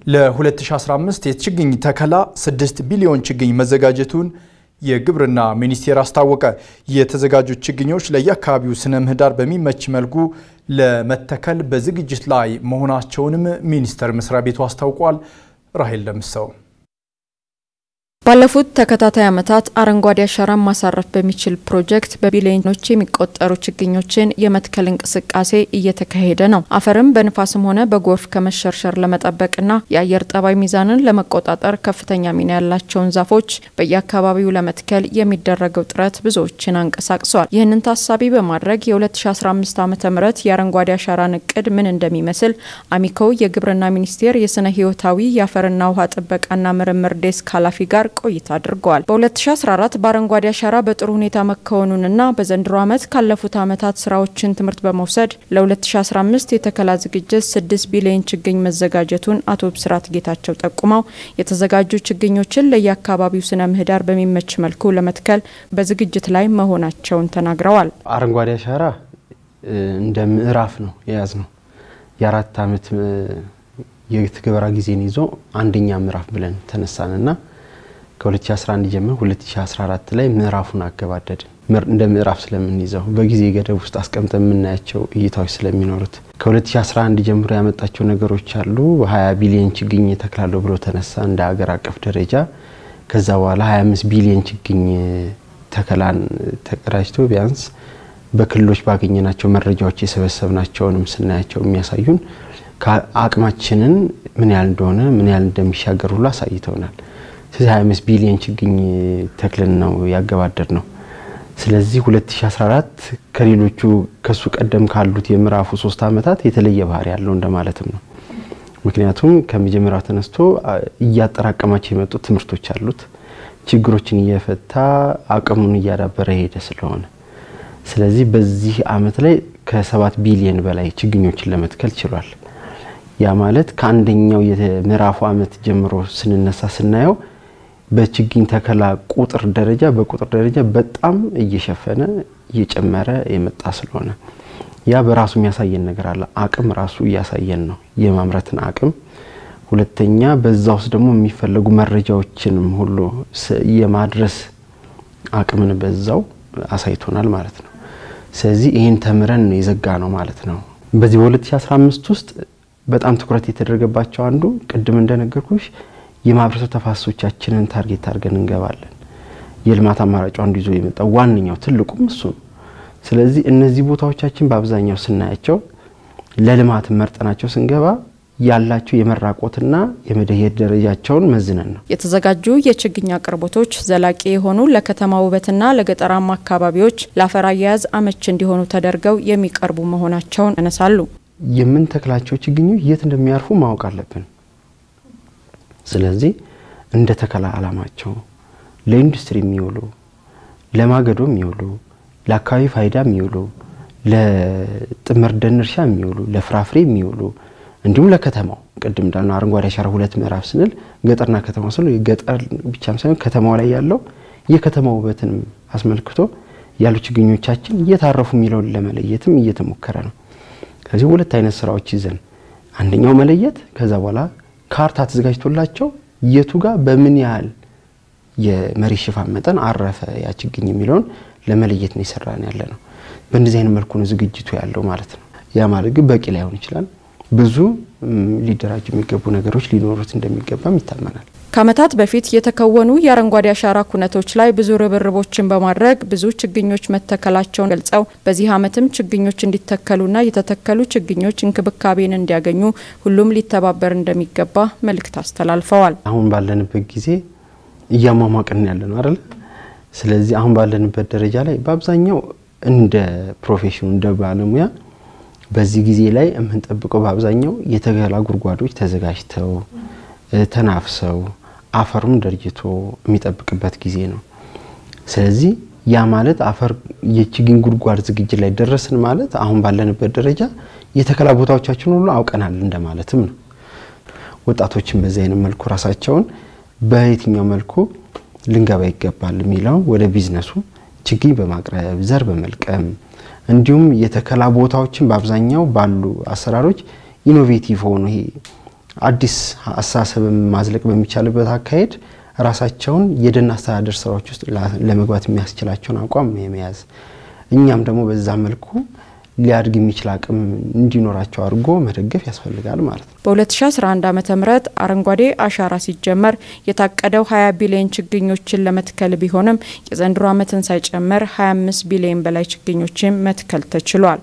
ለ2015 የችግኝ ተከላ 6 ቢሊዮን ችግኝ መዘጋጀቱን የግብርና ሚኒስቴር አስታወቀ። የተዘጋጁ ችግኞች ለየአካባቢው ስነ ምህዳር በሚመች መልኩ ለመተከል በዝግጅት ላይ መሆናቸውንም ሚኒስቴር መስሪያ ቤቱ አስታውቋል። ራሄል ለምሰው ባለፉት ተከታታይ ዓመታት አረንጓዴ አሻራ ማሳረፍ በሚችል ፕሮጀክት በቢሊዮኖች የሚቆጠሩ ችግኞችን የመትከል እንቅስቃሴ እየተካሄደ ነው። አፈርም በንፋስም ሆነ በጎርፍ ከመሸርሸር ለመጠበቅና የአየር ጠባይ ሚዛንን ለመቆጣጠር ከፍተኛ ሚና ያላቸውን ዛፎች በየአካባቢው ለመትከል የሚደረገው ጥረት ብዙዎችን አንቀሳቅሷል። ይህንን ታሳቢ በማድረግ የ2015 ዓ.ም የአረንጓዴ አሻራን እቅድ ምን እንደሚመስል አሚኮ የግብርና ሚኒስቴር የስነ ህይወታዊ የአፈርና ውሃ ጥበቃና ምርምር ዴስክ ኃላፊ ጋር ቆይታ አድርገዋል። በ2014 በአረንጓዴ አሻራ በጥሩ ሁኔታ መከወኑንና በዘንድሮ ዓመት ካለፉት ዓመታት ስራዎችን ትምህርት በመውሰድ ለ2015 የተከላ ዝግጅት 6 ቢሊዮን ችግኝ መዘጋጀቱን አቶ ብስራት ጌታቸው ጠቁመው የተዘጋጁ ችግኞችን ለየአካባቢው ስነ ምህዳር በሚመች መልኩ ለመትከል በዝግጅት ላይ መሆናቸውን ተናግረዋል። አረንጓዴ አሻራ እንደ ምዕራፍ ነው የያዝነው። የ4 ዓመት የትግበራ ጊዜን ይዞ አንደኛ ምዕራፍ ብለን ተነሳንና ከ2011 ጀምሮ 2014 ላይ ምዕራፉን አገባደድን። እንደ ምዕራፍ ስለምንይዘው በጊዜ ገደብ ውስጥ አስቀምጠን የምናያቸው እይታዎች ስለሚኖሩት ከ2011 ጀምሮ ያመጣቸው ነገሮች አሉ። 20 ቢሊዮን ችግኝ ተክላለሁ ብሎ ተነሳ እንደ ሀገር አቀፍ ደረጃ። ከዛ በኋላ 25 ቢሊዮን ችግኝ ተከላን ተቀራጅቶ ቢያንስ በክልሎች ባገኘናቸው መረጃዎች የሰበሰብናቸውንም ስናያቸው የሚያሳዩን አቅማችንን ምን ያህል እንደሆነ ምን ያህል እንደሚሻገር ሁሉ አሳይተውናል። 25 ቢሊዮን ችግኝ ተክለን ነው ያገባደድ ነው። ስለዚህ 2014 ከሌሎቹ ከሱ ቀደም ካሉት የምዕራፉ 3 ዓመታት የተለየ ባህሪ ያለው እንደማለትም ነው። ምክንያቱም ከመጀመሪያው ተነስቶ እያጠራቀማቸው የመጡ ትምህርቶች አሉት። ችግሮችን እየፈታ አቅሙን እያዳበረ ሄደ ስለሆነ ስለዚህ በዚህ ዓመት ላይ ከ7 ቢሊዮን በላይ ችግኞችን ለመትከል ችሏል። ያ ማለት ከአንደኛው የምዕራፉ ዓመት ጀምሮ ስንነሳ ስናየው በችግኝ ተከላ በቁጥር ደረጃ በጣም እየሸፈነ እየጨመረ የመጣ ስለሆነ ያ በራሱ የሚያሳየን ነገር አለ። አቅም ራሱ ያሳየን ነው የማምረትን አቅም። ሁለተኛ በዛው ውስጥ ደግሞ የሚፈልጉ መረጃዎችንም ሁሉ የማድረስ አቅምን በዛው አሳይቶናል ማለት ነው። ስለዚህ ይሄን ተምረን የዘጋ ነው ማለት ነው። በዚህ በ2015 ውስጥ በጣም ትኩረት የተደረገባቸው አንዱ ቅድም እንደነገርኩሽ የማህበረሰብ ተፋሰሶቻችንን ታርጌት አድርገን እንገባለን። የልማት አማራጭ አንዱ ይዞ የመጣው ዋንኛው ትልቁም እሱ ነው። ስለዚህ እነዚህ ቦታዎቻችን በአብዛኛው ስናያቸው ለልማት መርጠናቸው ስንገባ ያላቸው የመራቆትና የመደሄድ ደረጃቸውን መዝነን ነው። የተዘጋጁ የችግኝ አቅርቦቶች ዘላቂ የሆኑ ለከተማ ውበትና ለገጠራማ አካባቢዎች ለአፈር አያያዝ አመች እንዲሆኑ ተደርገው የሚቀርቡ መሆናቸውን አነሳሉ። የምንተክላቸው ችግኞች የት እንደሚያርፉ ማወቅ አለብን። ስለዚህ እንደ ተከላ ዓላማቸው ለኢንዱስትሪ የሚውሉ ለማገዶ የሚውሉ ለአካባቢ ፋይዳ የሚውሉ ለጥምር ደን እርሻ የሚውሉ ለፍራፍሬ የሚውሉ እንዲሁም ለከተማው ቅድም እንዳልነው አረንጓዴ አሻራ 2 ምዕራፍ ስንል ገጠርና ከተማ ስለ ገጠር ብቻም ሳይሆን ከተማው ላይ ያለው የከተማው ውበትን አስመልክቶ ያሉ ችግኞቻችን እየታረፉ የሚለውን ለመለየትም እየተሞከረ ነው። ከዚህ ሁለት አይነት ስራዎች ይዘን አንደኛው መለየት ከዛ በኋላ ካርታ ተዘጋጅቶላቸው የቱ ጋር በምን ያህል የመሬት ሽፋን መጠን አረፈ ያ ችግኝ የሚለውን ለመለየት ነው ይሰራን ያለ ነው። በእንደዚህ አይነት መልኩ ነው ዝግጅቱ ያለው ማለት ነው። ያ ማለት ግን በቂ ላይሆን ይችላል። ብዙ ሊደራጁ የሚገቡ ነገሮች ሊኖሩት እንደሚገባም ይታመናል። ከዓመታት በፊት የተከወኑ የአረንጓዴ አሻራ ኩነቶች ላይ ብዙ ርብርቦችን በማድረግ ብዙ ችግኞች መተከላቸውን ገልጸው በዚህ ዓመትም ችግኞች እንዲተከሉና የተተከሉ ችግኞች እንክብካቤን እንዲያገኙ ሁሉም ሊተባበር እንደሚገባ መልእክት አስተላልፈዋል። አሁን ባለንበት ጊዜ እያሟሟቅን ያለነው አይደል? ስለዚህ አሁን ባለንበት ደረጃ ላይ በአብዛኛው እንደ ፕሮፌሽኑ እንደ ባለሙያ በዚህ ጊዜ ላይ የምንጠብቀው በአብዛኛው የተከላ ጉድጓዶች ተዘጋጅተው ተናፍሰው አፈሩም ደርጅቶ የሚጠብቅበት ጊዜ ነው። ስለዚህ ያ ማለት አፈር የችግኝ ጉድጓድ ዝግጅት ላይ ደረስን ማለት አሁን ባለንበት ደረጃ የተከላ ቦታዎቻችን ሁሉ አውቀናል እንደማለትም ነው። ወጣቶችን በዚህ አይነት መልኩ ራሳቸውን በየትኛው መልኩ ልንገባ ይገባል የሚለው ወደ ቢዝነሱ ችግኝ በማቅረብ ዘር በመልቀም እንዲሁም የተከላ ቦታዎችን በአብዛኛው ባሉ አሰራሮች ኢኖቬቲቭ ሆኖ ይሄ አዲስ አስተሳሰብም ማዝለቅ በሚቻልበት አካሄድ ራሳቸውን የደን አስተዳደር ስራዎች ውስጥ ለመግባት የሚያስችላቸውን አቋም የመያዝ እኛም ደግሞ በዛ መልኩ ሊያድግ የሚችል አቅም እንዲኖራቸው አድርጎ መደገፍ ያስፈልጋል ማለት ነው። በ2011 ዓ.ም አረንጓዴ አሻራ ሲጀመር የታቀደው 20 ቢሊዮን ችግኞችን ለመትከል ቢሆንም የዘንድሮ ዓመትን ሳይጨምር 25 ቢሊዮን በላይ ችግኞችን መትከል ተችሏል።